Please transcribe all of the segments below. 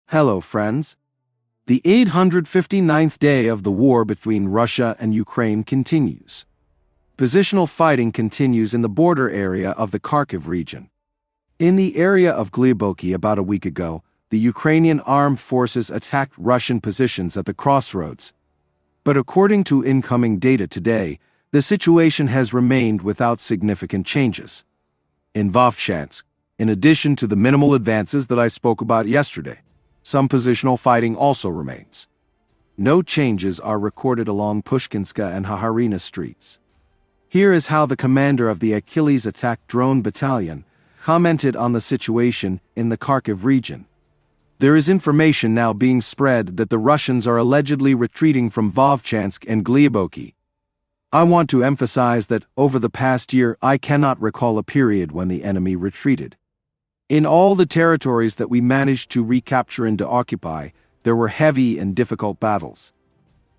Hello, friends. The 859th day of the war between Russia and Ukraine continues. Positional fighting continues in the border area of the Kharkiv region. In the area of Hlyboke about a week ago, the Ukrainian armed forces attacked Russian positions at the crossroads. But according to incoming data today, the situation has remained without significant changes. In Vovchansk, in addition to the minimal advances that I spoke about yesterday, some positional fighting also remains. No changes are recorded along Pushkinska and Haharina streets. Here is how the commander of the Achilles attack drone battalion commented on the situation in the Kharkiv region. There is information now being spread that the Russians are allegedly retreating from Vovchansk and Hlyboke. I want to emphasize that over the past year I cannot recall a period when the enemy retreated. In all the territories that we managed to recapture and to occupy, there were heavy and difficult battles.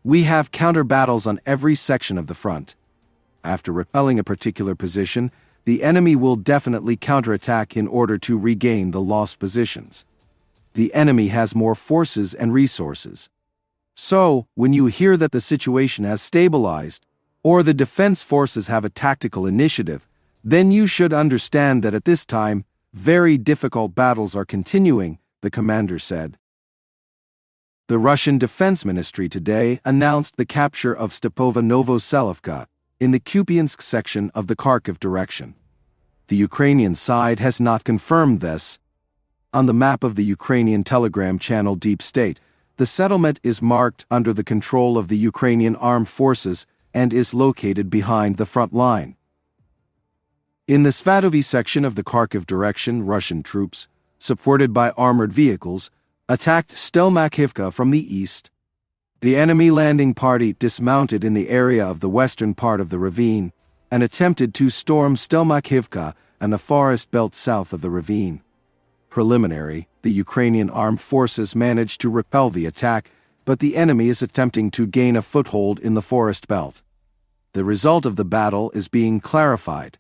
We have counter battles on every section of the front. After repelling a particular position, the enemy will definitely counterattack in order to regain the lost positions. The enemy has more forces and resources. So, when you hear that the situation has stabilized, or the defense forces have a tactical initiative, then you should understand that at this time, very difficult battles are continuing, the commander said. The Russian Defense Ministry today announced the capture of Stepova Novoselivka in the Kupiansk section of the Kharkiv direction. The Ukrainian side has not confirmed this. On the map of the Ukrainian telegram channel Deep State, the settlement is marked under the control of the Ukrainian armed forces and is located behind the front line. In the Svatove section of the Kharkiv direction, Russian troops, supported by armored vehicles, attacked Stelmakhivka from the east. The enemy landing party dismounted in the area of the western part of the ravine and attempted to storm Stelmakhivka and the forest belt south of the ravine. Preliminary, the Ukrainian armed forces managed to repel the attack, but the enemy is attempting to gain a foothold in the forest belt. The result of the battle is being clarified.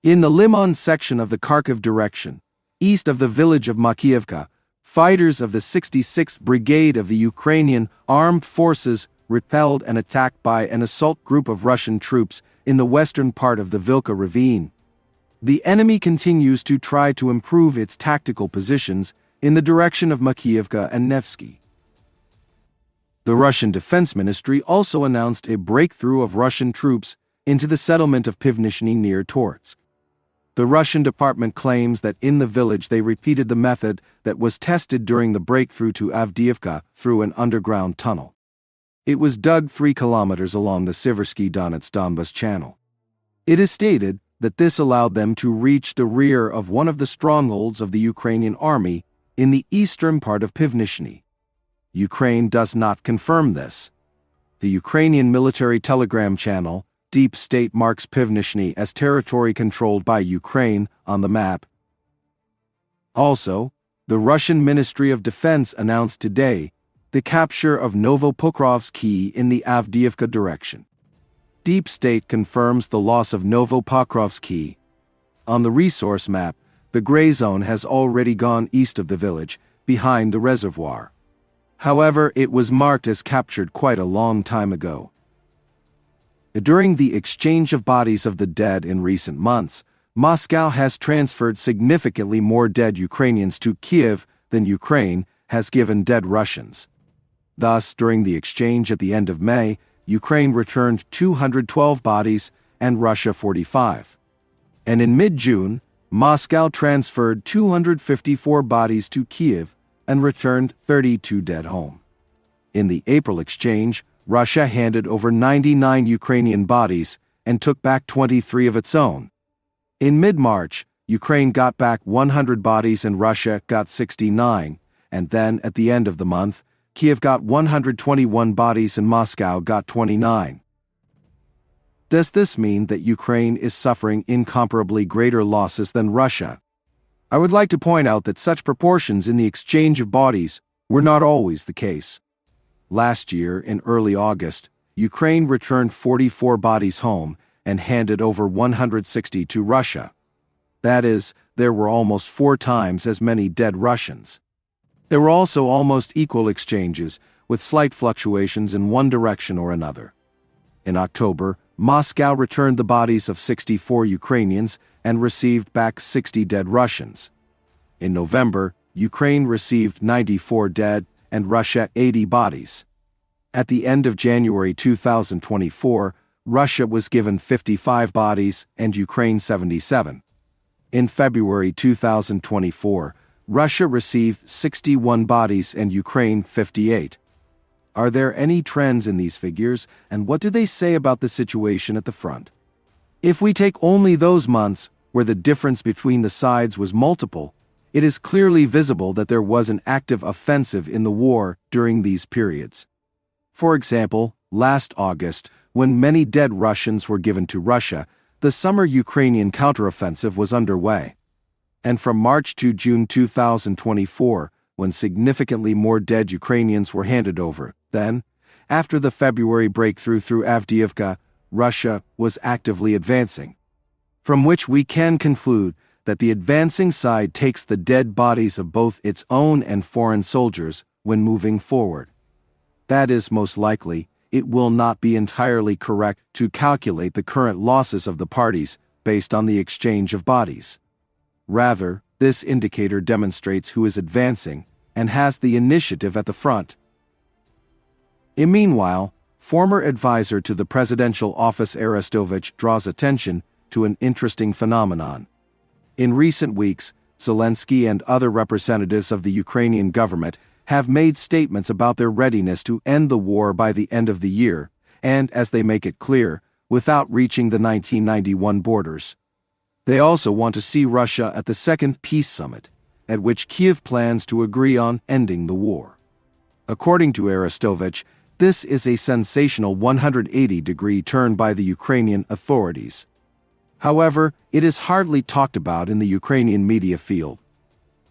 In the Lyman section of the Kharkiv direction, east of the village of Makiivka, fighters of the 66th Brigade of the Ukrainian Armed Forces repelled an attack by an assault group of Russian troops in the western part of the Vilka ravine. The enemy continues to try to improve its tactical positions in the direction of Makiivka and Nevsky. The Russian Defense Ministry also announced a breakthrough of Russian troops into the settlement of Pivnichne near Toretsk. The Russian department claims that in the village they repeated the method that was tested during the breakthrough to Avdiivka through an underground tunnel. It was dug 3 kilometers along the Siversky-Donetsk-Donbas channel. It is stated that this allowed them to reach the rear of one of the strongholds of the Ukrainian army in the eastern part of Pivnichne. Ukraine does not confirm this. The Ukrainian military telegram channel Deep State marks Pivnichne as territory controlled by Ukraine on the map. Also, the Russian Ministry of Defense announced today the capture of Novopokrovske in the Avdiivka direction. Deep State confirms the loss of Novopokrovske. On the resource map, the gray zone has already gone east of the village, behind the reservoir. However, it was marked as captured quite a long time ago. During the exchange of bodies of the dead in recent months, Moscow has transferred significantly more dead Ukrainians to Kyiv than Ukraine has given dead Russians. Thus, during the exchange at the end of May, Ukraine returned 212 bodies and Russia 45. And in mid-June, Moscow transferred 254 bodies to Kyiv and returned 32 dead home. In the April exchange, Russia handed over 99 Ukrainian bodies and took back 23 of its own. In mid-March, Ukraine got back 100 bodies and Russia got 69, and then at the end of the month, Kyiv got 121 bodies and Moscow got 29. Does this mean that Ukraine is suffering incomparably greater losses than Russia? I would like to point out that such proportions in the exchange of bodies were not always the case. Last year, in early August, Ukraine returned 44 bodies home and handed over 160 to Russia. That is, there were almost 4 times as many dead Russians. There were also almost equal exchanges, with slight fluctuations in one direction or another. In October, Moscow returned the bodies of 64 Ukrainians and received back 60 dead Russians. In November, Ukraine received 94 dead and Russia 80 bodies. At the end of January 2024, Russia was given 55 bodies and Ukraine 77. In February 2024, Russia received 61 bodies and Ukraine 58. Are there any trends in these figures, and what do they say about the situation at the front? If we take only those months where the difference between the sides was multiple, it is clearly visible that there was an active offensive in the war during these periods. For example, last August, when many dead Russians were given to Russia, the summer Ukrainian counteroffensive was underway. And from March to June 2024, when significantly more dead Ukrainians were handed over, then, after the February breakthrough through Avdiivka, Russia was actively advancing. From which we can conclude that the advancing side takes the dead bodies of both its own and foreign soldiers when moving forward. That is, most likely, it will not be entirely correct to calculate the current losses of the parties based on the exchange of bodies. Rather, this indicator demonstrates who is advancing and has the initiative at the front. Meanwhile, former advisor to the Presidential Office Arestovich draws attention to an interesting phenomenon. In recent weeks, Zelensky and other representatives of the Ukrainian government have made statements about their readiness to end the war by the end of the year, and, as they make it clear, without reaching the 1991 borders. They also want to see Russia at the second peace summit, at which Kyiv plans to agree on ending the war. According to Arestovich, this is a sensational 180-degree turn by the Ukrainian authorities. However, it is hardly talked about in the Ukrainian media field.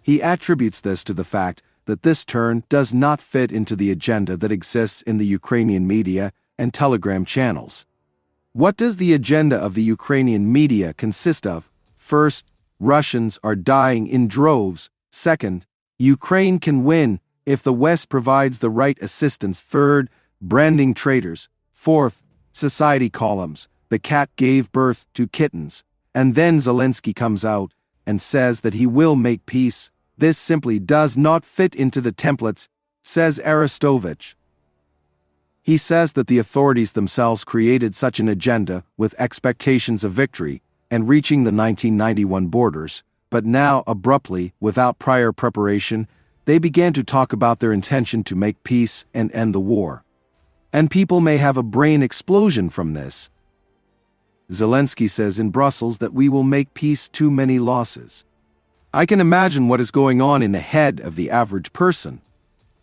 He attributes this to the fact that this turn does not fit into the agenda that exists in the Ukrainian media and Telegram channels. What does the agenda of the Ukrainian media consist of? First, Russians are dying in droves. Second, Ukraine can win if the West provides the right assistance. Third, branding traitors. Fourth, society columns. The cat gave birth to kittens. And then Zelensky comes out and says that he will make peace. This simply does not fit into the templates, says Arestovich. He says that the authorities themselves created such an agenda with expectations of victory and reaching the 1991 borders, but now, abruptly, without prior preparation, they began to talk about their intention to make peace and end the war. And people may have a brain explosion from this. Zelensky says in Brussels that we will make peace, too many losses. I can imagine what is going on in the head of the average person.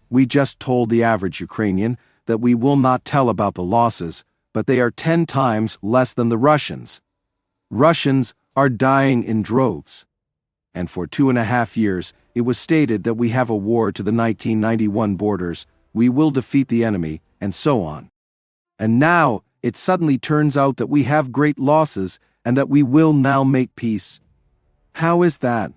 We just told the average Ukrainian that we will not tell about the losses, but they are 10 times less than the Russians. Russians are dying in droves. And for 2.5 years, it was stated that we have a war to the 1991 borders, we will defeat the enemy, and so on. And now, it suddenly turns out that we have great losses and that we will now make peace. How is that?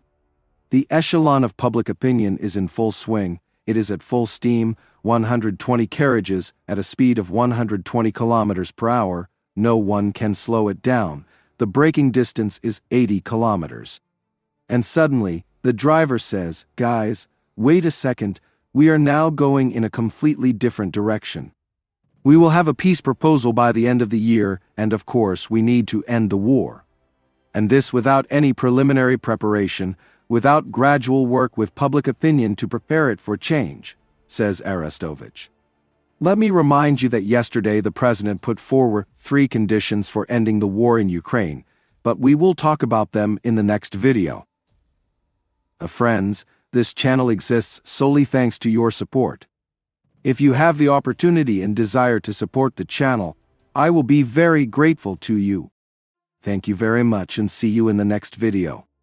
The echelon of public opinion is in full swing. It is at full steam, 120 carriages at a speed of 120 kilometers per hour. No one can slow it down. The braking distance is 80 kilometers. And suddenly, the driver says, "Guys, wait a second, we are now going in a completely different direction. We will have a peace proposal by the end of the year, and of course we need to end the war." And this without any preliminary preparation, without gradual work with public opinion to prepare it for change, says Arestovich. Let me remind you that yesterday the president put forward 3 conditions for ending the war in Ukraine, but we will talk about them in the next video. Friends, this channel exists solely thanks to your support. If you have the opportunity and desire to support the channel, I will be very grateful to you. Thank you very much and see you in the next video.